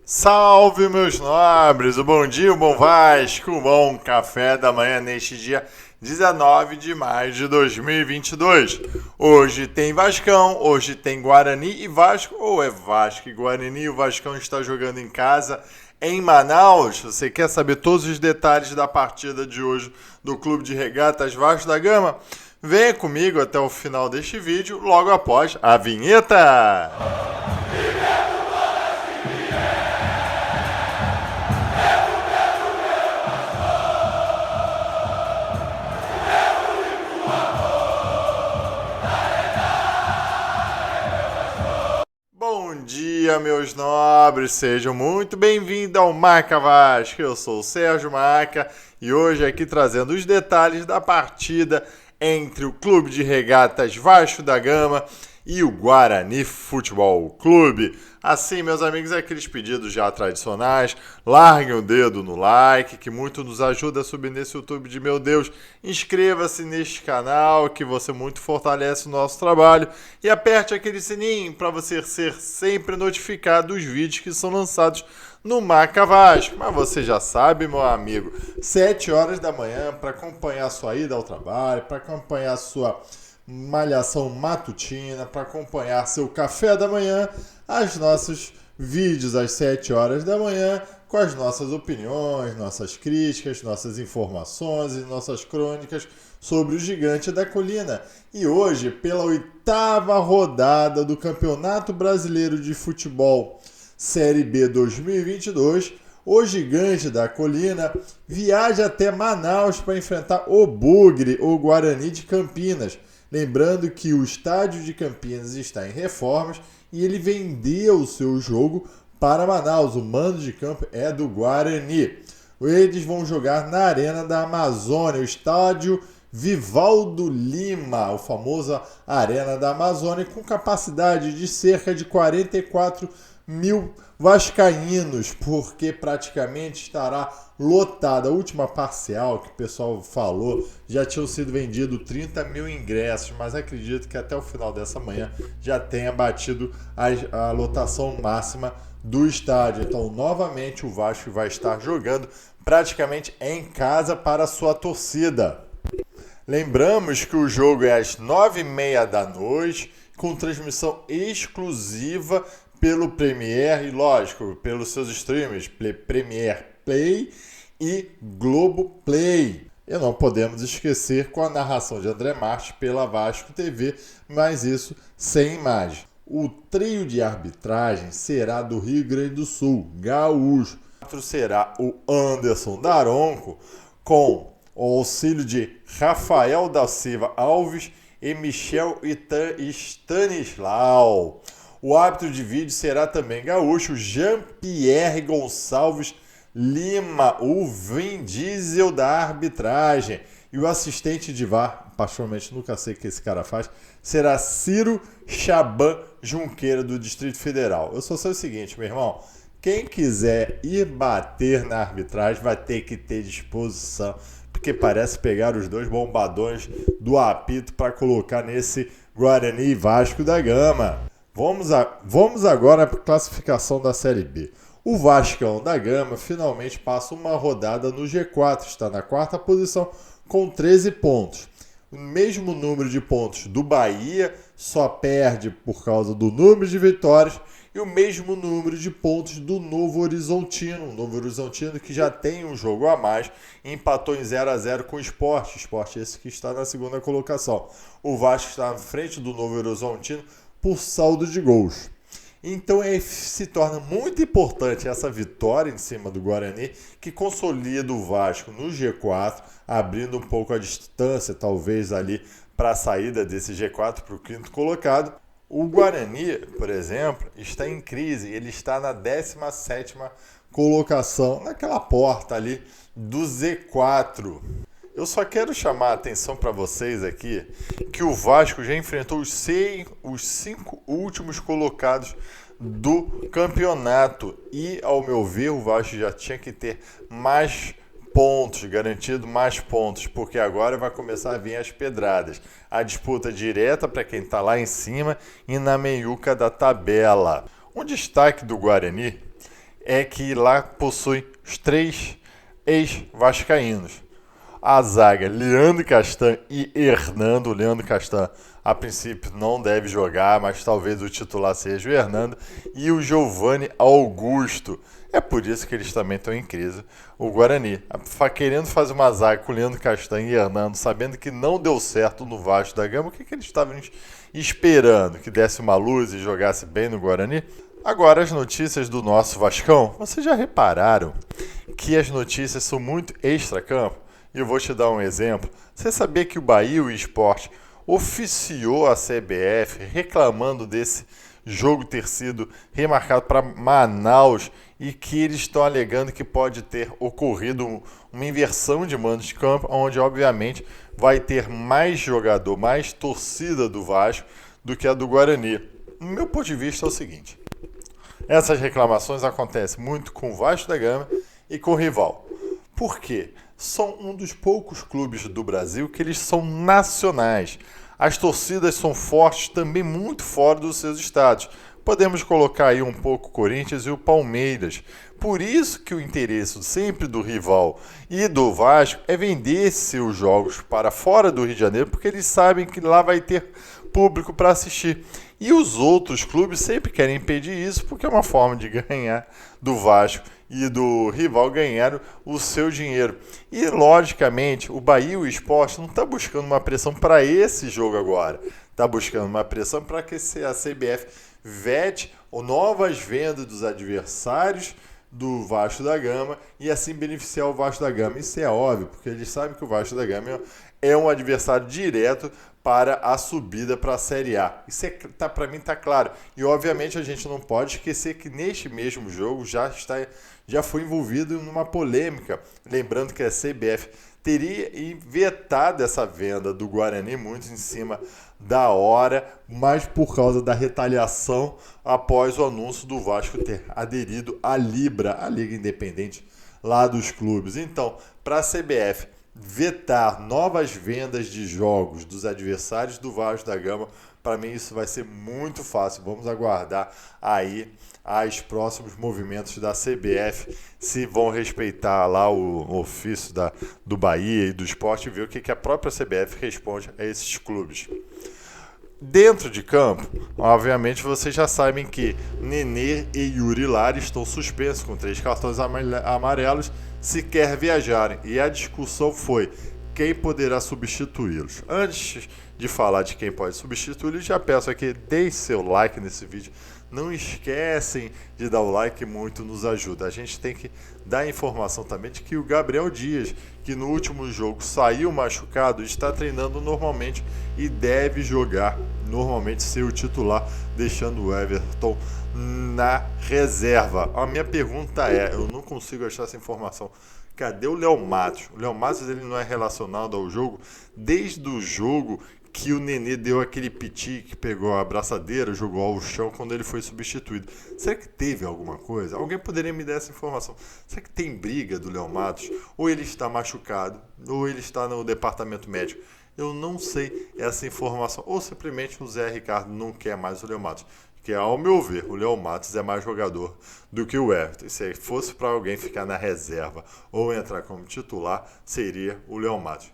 Salve, meus nobres! O bom dia, o bom Vasco, o bom café da manhã neste dia 19 de maio de 2022. Hoje tem Vascão, hoje tem Guarani e Vasco, ou é Vasco e Guarani e o Vascão está jogando em casa em Manaus. Você quer saber todos os detalhes da partida de hoje do Clube de Regatas Vasco da Gama? Venha comigo até o final deste vídeo, logo após a vinheta! Bom dia, meus nobres, sejam muito bem-vindos ao Marca Vasco. Eu sou o Sérgio Marca e hoje aqui trazendo os detalhes da partida entre o Clube de Regatas Vasco da Gama e o Guarani Futebol Clube. Assim, meus amigos, aqueles pedidos já tradicionais, larguem o dedo no like, que muito nos ajuda a subir nesse YouTube de meu Deus. Inscreva-se neste canal, que você muito fortalece o nosso trabalho. E aperte aquele sininho para você ser sempre notificado dos vídeos que são lançados no Marca Vasco. Mas você já sabe, meu amigo, 7 horas da manhã para acompanhar a sua ida ao trabalho, para acompanhar a sua malhação matutina, para acompanhar seu café da manhã, os nossos vídeos às 7 horas da manhã, com as nossas opiniões, nossas críticas, nossas informações e nossas crônicas sobre o Gigante da Colina. E hoje, pela 8ª rodada do Campeonato Brasileiro de Futebol Série B 2022, o Gigante da Colina viaja até Manaus para enfrentar o Bugre, o Guarani de Campinas. Lembrando que o estádio de Campinas está em reformas e ele vendeu o seu jogo para Manaus. O mando de campo é do Guarani. Eles vão jogar na Arena da Amazônia, o estádio Vivaldo Lima, o famoso Arena da Amazônia, com capacidade de cerca de 44 mil vascaínos, porque praticamente estará lotada. A última parcial que o pessoal falou, já tinham sido vendidos 30 mil ingressos, mas acredito que até o final dessa manhã já tenha batido a lotação máxima do estádio. Então, novamente, o Vasco vai estar jogando praticamente em casa para a sua torcida. Lembramos que o jogo é às 9h30 da noite, com transmissão exclusiva pelo Premiere e, lógico, pelos seus streams, Premiere Play e Globo Play. E não podemos esquecer com a narração de André Martins pela Vasco TV, mas isso sem imagem. O trio de arbitragem será do Rio Grande do Sul, gaúcho. O outro será o Anderson Daronco, com o auxílio de Rafael da Silva Alves e Michel Stanislau. O árbitro de vídeo será também gaúcho, Jean-Pierre Gonçalves Lima, o Vin Diesel da arbitragem. E o assistente de VAR, particularmente nunca sei o que esse cara faz, será Ciro Chaban Junqueira, do Distrito Federal. Eu só sei o seguinte, meu irmão, quem quiser ir bater na arbitragem vai ter que ter disposição, porque parece pegar os dois bombadões do apito para colocar nesse Guarani e Vasco da Gama. Vamos agora para a classificação da Série B. O Vascão da Gama finalmente passa uma rodada no G4, está na 4ª posição com 13 pontos. O mesmo número de pontos do Bahia, só perde por causa do número de vitórias, e o mesmo número de pontos do Novo Horizontino. O Novo Horizontino que já tem um jogo a mais, empatou em 0-0 com o Sport. Sport esse que está na 2ª colocação. O Vasco está na frente do Novo Horizontino por saldo de gols. Então se torna muito importante essa vitória em cima do Guarani, que consolida o Vasco no G4, abrindo um pouco a distância, talvez ali para a saída desse G4 para o 5º colocado. O Guarani, por exemplo, está em crise, ele está na 17ª colocação, naquela porta ali do Z4. Eu só quero chamar a atenção para vocês aqui que o Vasco já enfrentou os 5 últimos colocados do campeonato e, ao meu ver, o Vasco já tinha que ter mais pontos, garantido mais pontos, porque agora vai começar a vir as pedradas. A disputa direta para quem está lá em cima e na meiuca da tabela. Um destaque do Guarani é que lá possui os 3 ex-vascaínos. A zaga, Leandro Castan e Hernando. O Leandro Castan, a princípio, não deve jogar, mas talvez o titular seja o Hernando. E o Giovanni Augusto. É por isso que eles também estão em crise. O Guarani, querendo fazer uma zaga com o Leandro Castan e Hernando, sabendo que não deu certo no Vasco da Gama, o que eles estavam esperando? Que desse uma luz e jogasse bem no Guarani? Agora, as notícias do nosso Vascão. Vocês já repararam que as notícias são muito extra-campo? E eu vou te dar um exemplo. Você sabia que o Bahia e o Sport oficiou a CBF reclamando desse jogo ter sido remarcado para Manaus e que eles estão alegando que pode ter ocorrido uma inversão de mando de campo, onde obviamente vai ter mais jogador, mais torcida do Vasco do que a do Guarani. No meu ponto de vista é o seguinte: essas reclamações acontecem muito com o Vasco da Gama e com o rival. Por quê? São um dos poucos clubes do Brasil que eles são nacionais. As torcidas são fortes também muito fora dos seus estados. Podemos colocar aí um pouco o Corinthians e o Palmeiras. Por isso que o interesse sempre do rival e do Vasco é vender seus jogos para fora do Rio de Janeiro, porque eles sabem que lá vai ter público para assistir. E os outros clubes sempre querem impedir isso, porque é uma forma de ganhar do Vasco e do rival ganhar o seu dinheiro. E, logicamente, o Bahia e o Sport não está buscando uma pressão para esse jogo agora. Está buscando uma pressão para que a CBF vete novas vendas dos adversários do Vasco da Gama e assim beneficiar o Vasco da Gama. Isso é óbvio, porque eles sabem que o Vasco da Gama é um adversário direto para a subida para a Série A. Isso para mim está claro. E obviamente a gente não pode esquecer que neste mesmo jogo já foi envolvido numa polêmica. Lembrando que a CBF teria vetado essa venda do Guarani muito em cima da hora, mas por causa da retaliação após o anúncio do Vasco ter aderido à Libra, a Liga Independente lá dos clubes. Então, para a CBF vetar novas vendas de jogos dos adversários do Vasco da Gama, para mim isso vai ser muito fácil. Vamos aguardar aí os próximos movimentos da CBF, se vão respeitar lá o ofício do Bahia e do Sport, e ver o que a própria CBF responde a esses clubes. Dentro de campo, obviamente vocês já sabem que Nenê e Yuri Lara estão suspensos com 3 cartões amarelos se quer viajarem. E a discussão foi quem poderá substituí-los. Antes de falar de quem pode substituí-los, já peço aqui, deixe seu like nesse vídeo. Não esquecem de dar o like, muito nos ajuda. A gente tem que dar informação também de que o Gabriel Dias, que no último jogo saiu machucado, está treinando normalmente e deve jogar normalmente, ser o titular, deixando o Everton na reserva. A minha pergunta é, eu não consigo achar essa informação. Cadê o Léo Matos? O Léo Matos ele não é relacionado ao jogo desde o jogo que o Nenê deu aquele piti, que pegou a abraçadeira, jogou ao chão quando ele foi substituído. Será que teve alguma coisa? Alguém poderia me dar essa informação? Será que tem briga do Léo Matos? Ou ele está machucado? Ou ele está no departamento médico? Eu não sei essa informação. Ou simplesmente o Zé Ricardo não quer mais o Léo Matos. Que, ao meu ver, o Léo Matos é mais jogador do que o Everton. Se fosse para alguém ficar na reserva ou entrar como titular, seria o Léo Matos.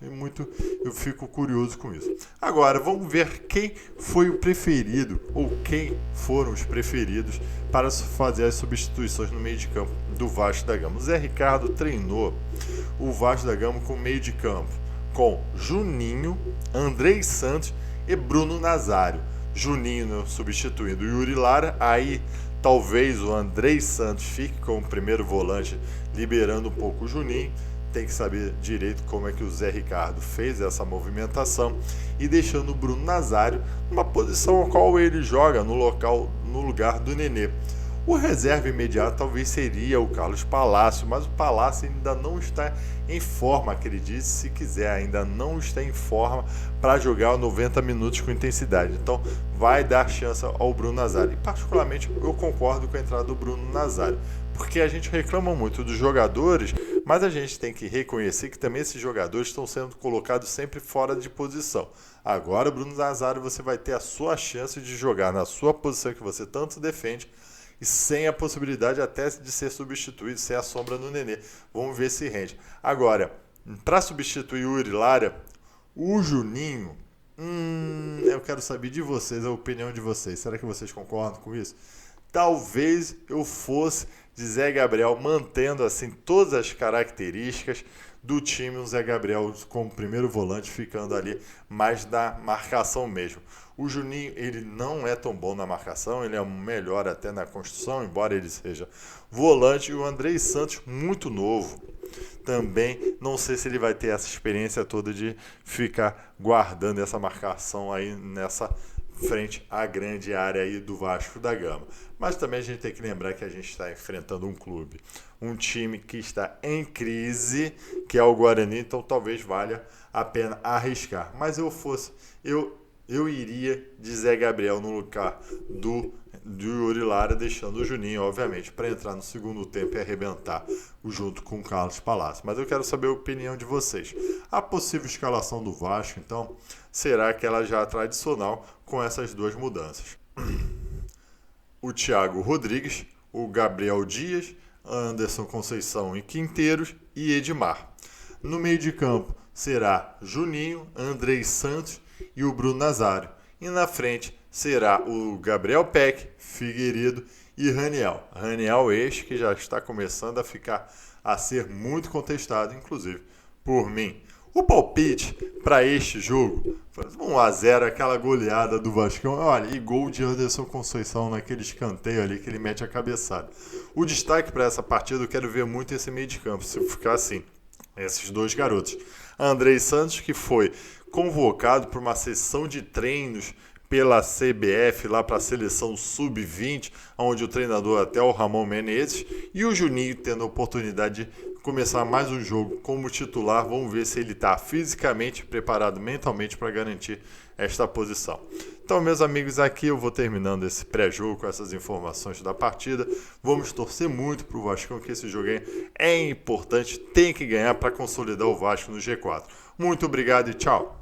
Eu fico curioso com isso. Agora, vamos ver quem foi o preferido, ou quem foram os preferidos para fazer as substituições no meio de campo do Vasco da Gama. O Zé Ricardo treinou o Vasco da Gama com meio de campo, com Juninho, Andrei Santos e Bruno Nazário. Juninho substituindo o Yuri Lara, aí talvez o Andrei Santos fique como primeiro volante, liberando um pouco o Juninho. Tem que saber direito como é que o Zé Ricardo fez essa movimentação e deixando o Bruno Nazário numa posição a qual ele joga no lugar do Nenê. O reserva imediato talvez seria o Carlos Palácio, mas o Palácio ainda não está em forma, acredite se quiser, ainda não está em forma para jogar 90 minutos com intensidade. Então vai dar chance ao Bruno Nazário. E particularmente eu concordo com a entrada do Bruno Nazário, porque a gente reclama muito dos jogadores, mas a gente tem que reconhecer que também esses jogadores estão sendo colocados sempre fora de posição. Agora, Bruno Nazário, você vai ter a sua chance de jogar na sua posição que você tanto defende, e sem a possibilidade até de ser substituído, sem a sombra no Nenê. Vamos ver se rende. Agora, para substituir o Yuri Lara, o Juninho, eu quero saber de vocês, a opinião de vocês. Será que vocês concordam com isso? Talvez eu fosse de Zé Gabriel, mantendo assim todas as características do time, o Zé Gabriel como primeiro volante, ficando ali mais da marcação mesmo. O Juninho, ele não é tão bom na marcação, ele é melhor até na construção, embora ele seja volante. E o Andrei Santos, muito novo, também não sei se ele vai ter essa experiência toda de ficar guardando essa marcação aí nessa frente à grande área aí do Vasco da Gama. Mas também a gente tem que lembrar que a gente está enfrentando um clube, um time que está em crise, que é o Guarani, então talvez valha a pena arriscar. Mas eu iria de Zé Gabriel no lugar do Yuri Lara, deixando o Juninho, obviamente, para entrar no segundo tempo e arrebentar junto com o Carlos Palácio. Mas eu quero saber a opinião de vocês. A possível escalação do Vasco, então, será aquela já tradicional com essas duas mudanças. O Thiago Rodrigues, o Gabriel Dias, Anderson Conceição e Quinteiros e Edmar. No meio de campo será Juninho, Andrei Santos e o Bruno Nazário. E na frente será o Gabriel Peck, Figueiredo e Raniel. Raniel este que já está começando a ser muito contestado, inclusive por mim. O palpite para este jogo foi 1-0, aquela goleada do Vascão. Olha, e gol de Anderson Conceição naquele escanteio ali que ele mete a cabeçada. O destaque para essa partida, eu quero ver muito esse meio de campo, se ficar assim, esses dois garotos. Andrei Santos, que foi convocado para uma sessão de treinos pela CBF, lá para a seleção sub-20, onde o treinador até o Ramon Menezes, e o Juninho tendo a oportunidade de começar mais um jogo como titular. Vamos ver se ele está fisicamente preparado, mentalmente, para garantir esta posição. Então, meus amigos, aqui eu vou terminando esse pré-jogo com essas informações da partida. Vamos torcer muito para o Vascão, que esse jogo é importante, tem que ganhar para consolidar o Vasco no G4. Muito obrigado e tchau!